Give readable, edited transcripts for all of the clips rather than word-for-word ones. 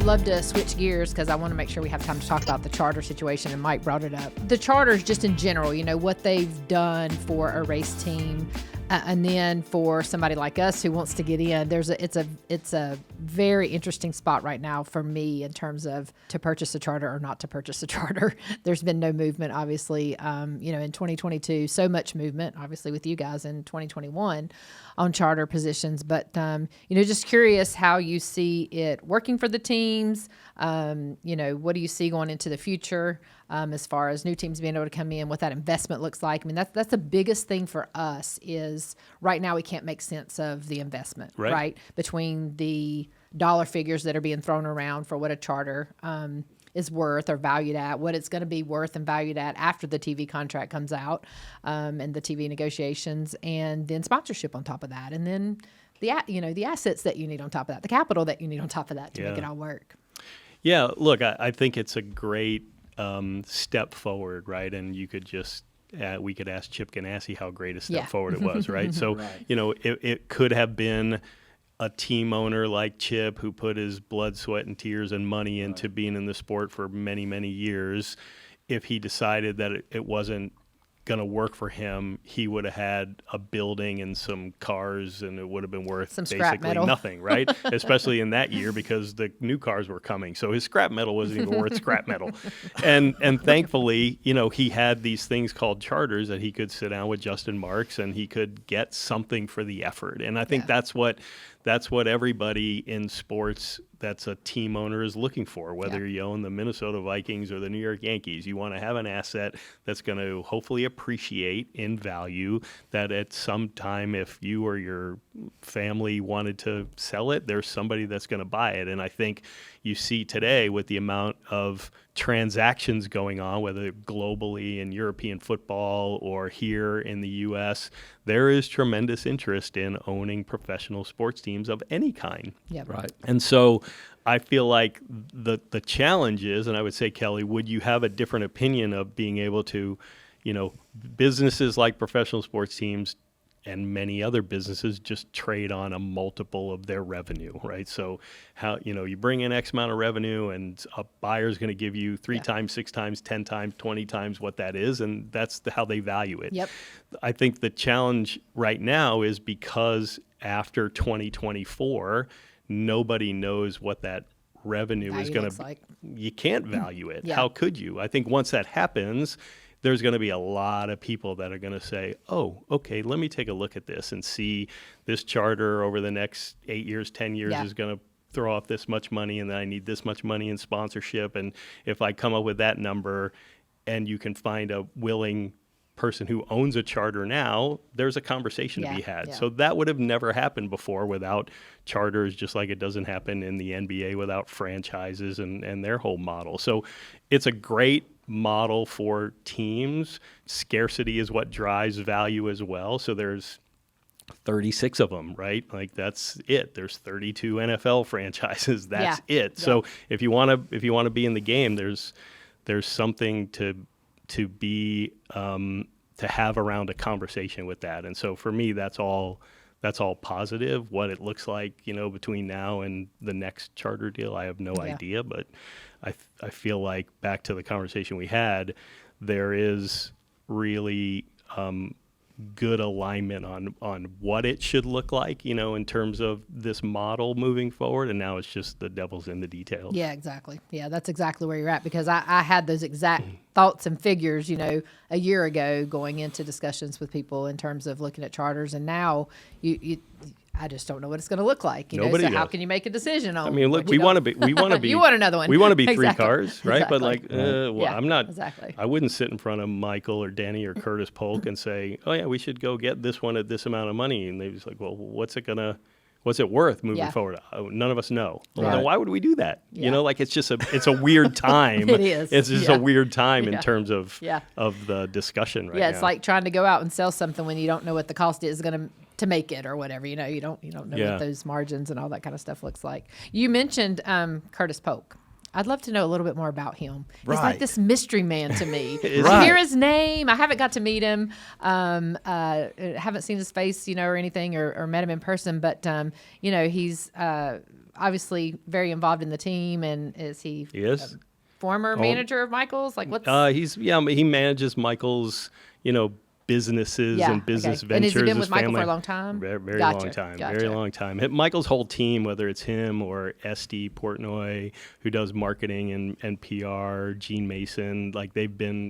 love to switch gears because I want to make sure we have time to talk about the charter situation, and Mike brought it up. The charters, just in general, what they've done for a race team, and then for somebody like us who wants to get in, it's a very interesting spot right now for me in terms of to purchase a charter or not to purchase a charter. There's been no movement, obviously, in 2022, so much movement, obviously, with you guys in 2021 on charter positions. But, just curious how you see it working for the teams. What do you see going into the future as far as new teams being able to come in, what that investment looks like? I mean, that's the biggest thing for us is right now we can't make sense of the investment, right? Between the dollar figures that are being thrown around for what a charter is worth or valued at, what it's going to be worth and valued at after the TV contract comes out, and the TV negotiations, and then sponsorship on top of that, and then the assets that you need on top of that, the capital that you need on top of that to make it all work. Yeah, look, I think it's a great step forward, right? And you could just we could ask Chip Ganassi how great a step forward it was, right? So it could have been a team owner like Chip who put his blood, sweat, and tears and money into being in the sport for many, many years. If he decided that it wasn't going to work for him, he would have had a building and some cars, and it would have been worth some basically nothing, right? Especially in that year because the new cars were coming. So his scrap metal wasn't even worth scrap metal. And thankfully, he had these things called charters that he could sit down with Justin Marks and he could get something for the effort. And I think that's what everybody in sports that's a team owner is looking for, whether you own the Minnesota Vikings or the New York Yankees. You want to have an asset that's going to hopefully appreciate in value, that at some time if you or your family wanted to sell it, there's somebody that's going to buy it. And I think you see today with the amount of transactions going on, whether globally in European football or here in the U.S., there is tremendous interest in owning professional sports teams of any kind. Yep. Right. And so I feel like the challenge is, and I would say, Kelley, would you have a different opinion of being able to, businesses like professional sports teams and many other businesses just trade on a multiple of their revenue, right? So how, you bring in X amount of revenue and a buyer's going to give you 3 times, 6 times, 10 times, 20 times what that is, and that's how they value it. Yep. I think the challenge right now is because after 2024, nobody knows what that revenue is going to be. Like. You can't value it. Yeah. How could you? I think once that happens, there's going to be a lot of people that are going to say, oh, okay, let me take a look at this and see this charter over the next 8 years, 10 years is going to throw off this much money, and then I need this much money in sponsorship. And if I come up with that number and you can find a willing person who owns a charter now, there's a conversation to be had. So that would have never happened before without charters, just like it doesn't happen in the NBA without franchises and their whole model. So it's a great model for teams. Scarcity is what drives value as well. So there's 36 of them, right? Like that's it. There's 32 NFL franchises. That's it. Yeah. So if you want to be in the game, there's something to be to have around a conversation with that. And so for me, that's all positive. What it looks like, between now and the next charter deal, I have no idea. But I feel like, back to the conversation we had, there is really good alignment on what it should look like, in terms of this model moving forward. And now it's just the devil's in the details. Yeah, exactly. Yeah, that's exactly where you're at, because I had those exact thoughts and figures, a year ago going into discussions with people in terms of looking at charters. And now I just don't know what it's going to look like. Nobody so does. how can you make a decision on? I mean, look, we want to be. You want another one? We want to be Exactly. 3 cars, right? Exactly. But like, I'm not. Exactly. I wouldn't sit in front of Michael or Danny or Curtis Polk and say, "Oh yeah, we should go get this one at this amount of money." And they was like, "Well, what's it worth moving forward?" Oh, none of us know. Well, then why would we do that? Yeah. It's a weird time. It is. It's just a weird time in terms of the discussion right now. Yeah, it's like trying to go out and sell something when you don't know what the cost is going to make it or whatever. You don't know what those margins and all that kind of stuff looks like. You mentioned Curtis Polk. I'd love to know a little bit more about him. He's Right. like this mystery man to me. Is I he? hear his name. I haven't got to meet him. Haven't seen his face, or anything, or met him in person. But he's obviously very involved in the team. And is he? Yes. Former manager of Michael's? Like what's? He manages Michael's, businesses and business ventures. And has he been his with Michael family. for a long time? Very, very Gotcha, long time. gotcha. Very long time. Michael's whole team, whether it's him or Esty Portnoy, who does marketing and PR, Gene Mason,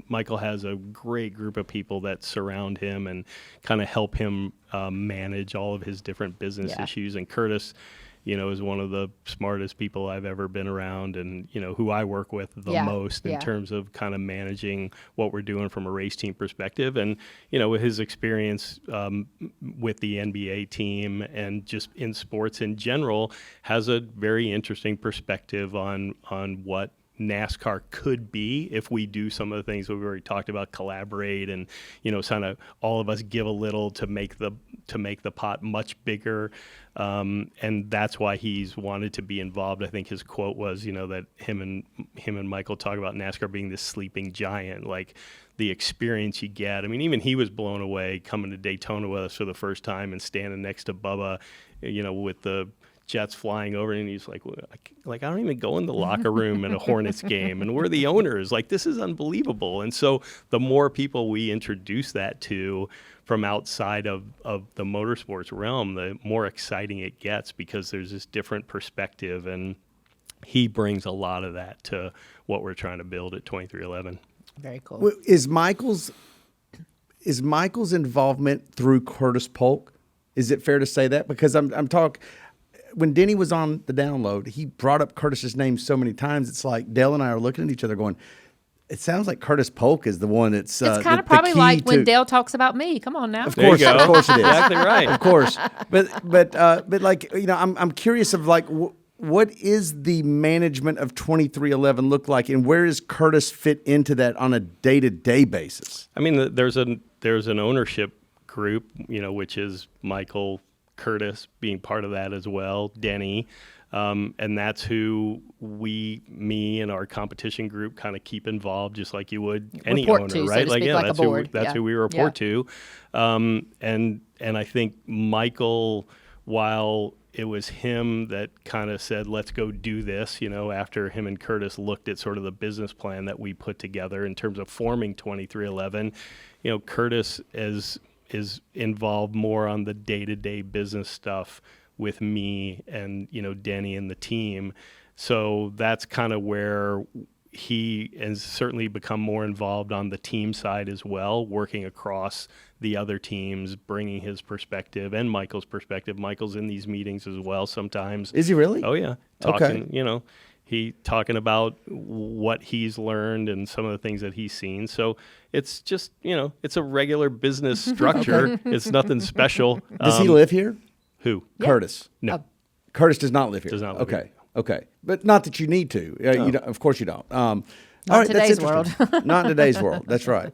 Michael has a great group of people that surround him and kind of help him manage all of his different business issues. And Curtis, is one of the smartest people I've ever been around, and who I work with the most in terms of kind of managing what we're doing from a race team perspective. And with his experience with the NBA team and just in sports in general, has a very interesting perspective on what NASCAR could be if we do some of the things we've already talked about, collaborate and kind of all of us give a little to make the pot much bigger, and that's why he's wanted to be involved. I think his quote was that him and Michael talk about NASCAR being this sleeping giant, like the experience you get. I mean, even he was blown away coming to Daytona with us for the first time and standing next to Bubba, with the jets flying over, and he's like, I don't even go in the locker room in a Hornets game, and we're the owners. Like, this is unbelievable. And so the more people we introduce that to from outside of the motorsports realm, the more exciting it gets, because there's this different perspective, and he brings a lot of that to what we're trying to build at 2311. Very cool. Is Michael's involvement through Curtis Polk? Is it fair to say that? Because I'm talking. When Denny was on the download, he brought up Curtis's name so many times. It's like Dale and I are looking at each other going, it sounds like Curtis Polk is the one that's it's kind of probably like when Dale talks about me. Come on now. Of course it is. Exactly right. Of course. But like, I'm curious of like, what is the management of 2311 look like, and where does Curtis fit into that on a day-to-day basis? I mean, there's an ownership group, which is Michael, Curtis being part of that as well, Denny, and that's who me and our competition group kind of keep involved, just like you would any report owner, to, right? So to speak, like that's who we report to, and I think Michael, while it was him that kind of said, let's go do this, after him and Curtis looked at sort of the business plan that we put together in terms of forming 2311, Curtis is involved more on the day-to-day business stuff with me and, Denny and the team. So that's kind of where he has certainly become more involved on the team side as well, working across the other teams, bringing his perspective and Michael's perspective. Michael's in these meetings as well sometimes. Is he really? Oh, yeah. Talking, he talking about what he's learned and some of the things that he's seen. So it's just, it's a regular business structure. It's nothing special. Does he live here? Who? Curtis. No. Curtis does not live here. Does not live here. Okay. But not that you need to. You don't, of course you don't. Not in today's world. Not in today's world. That's right.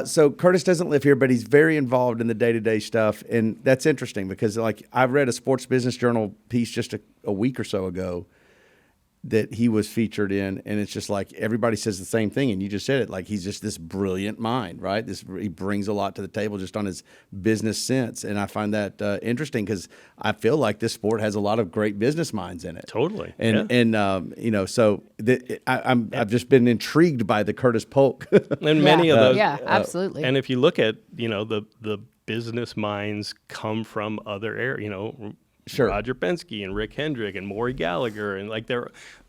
So Curtis doesn't live here, but he's very involved in the day-to-day stuff. And that's interesting because, like, I've read a Sports Business Journal piece just a week or so ago that he was featured in, and it's just like everybody says the same thing, and you just said it, like he's just this brilliant mind, right? He brings a lot to the table just on his business sense, and I find that interesting because I feel like this sport has a lot of great business minds in it. Totally. So I've just been intrigued by the Curtis Polk. And many of those. Yeah, absolutely. And if you look at, the business minds come from other areas, Sure. Roger Penske and Rick Hendrick and Maury Gallagher, and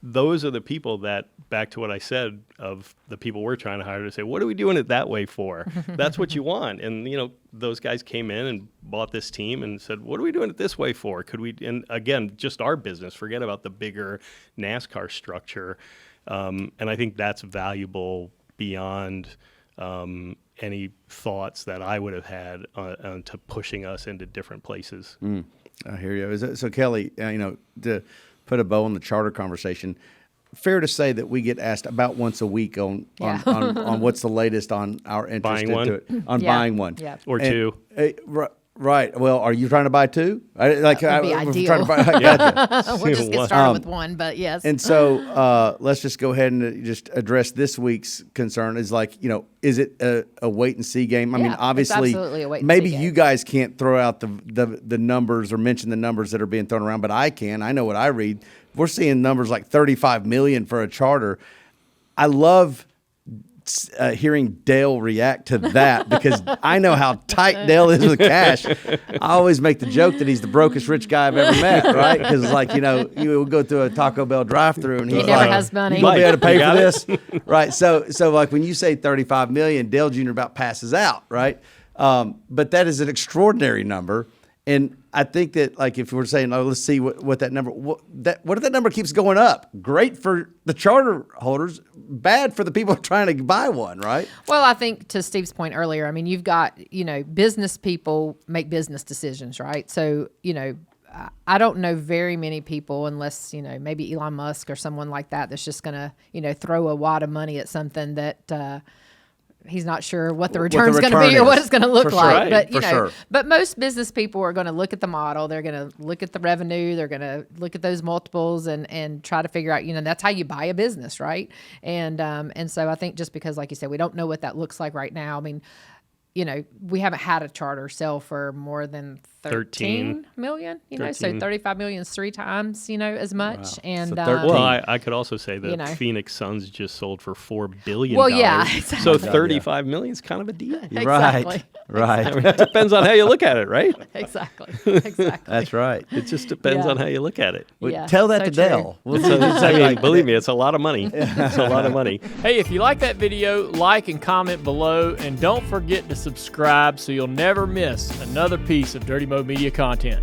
those are the people that, back to what I said of the people we're trying to hire, to say, what are we doing it that way for? That's what you want. And those guys came in and bought this team and said, what are we doing it this way for? Could we? And again, just our business. Forget about the bigger NASCAR structure. And I think that's valuable beyond any thoughts that I would have had to pushing us into different places. I hear you. So Kelley, to put a bow on the charter conversation, fair to say that we get asked about once a week on what's the latest on our interest Buying into one? it, on buying one. Yeah. Or two. Right. Well, are you trying to buy two? That would be ideal. Trying to buy, I gotcha. We'll just get started with one, but yes. And so let's just go ahead and just address this week's concern. Is like, is it a wait and see game? I mean, obviously, it's absolutely a wait and maybe see you game. guys can't throw out the numbers or mention the numbers that are being thrown around, but I can. I know what I read. We're seeing numbers like $35 million for a charter. I love hearing Dale react to that because I know how tight Dale is with cash. I always make the joke that he's the brokest rich guy I've ever met, right? Because it's like, you go through a Taco Bell drive-through and he's he never like, has money. you gonna be able to pay for this? Right. So like when you say $35 million, Dale Jr. about passes out, right? But that is an extraordinary number. And I think that, like, if we're saying, let's see what that number, what if that number keeps going up? Great for the charter holders, bad for the people trying to buy one, right? Well, I think to Steve's point earlier, I mean, you've got, business people make business decisions, right? So, I don't know very many people, unless, maybe Elon Musk or someone like that, that's just going to, throw a wad of money at something that, he's not sure what the return's going to be or what it's going to look like. Right. But, but most business people are going to look at the model. They're going to look at the revenue. They're going to look at those multiples and try to figure out, that's how you buy a business, right? And so I think just because, like you said, we don't know what that looks like right now. I mean, we haven't had a charter sell for more than 13 million, so 35 million is 3 times, as much. Wow. And So well, I could also say that Phoenix Suns just sold for $4 billion. Well, yeah, exactly. So 35 million is kind of a deal. Exactly. Right. I mean, it depends on how you look at it, right? Exactly. That's right. It just depends on how you look at it. Yeah, Tell that so to true. Dale. I mean, believe me, it's a lot of money. It's a lot of money. Hey, if you like that video, like and comment below, and don't forget to subscribe so you'll never miss another piece of Dirty Mo Media content.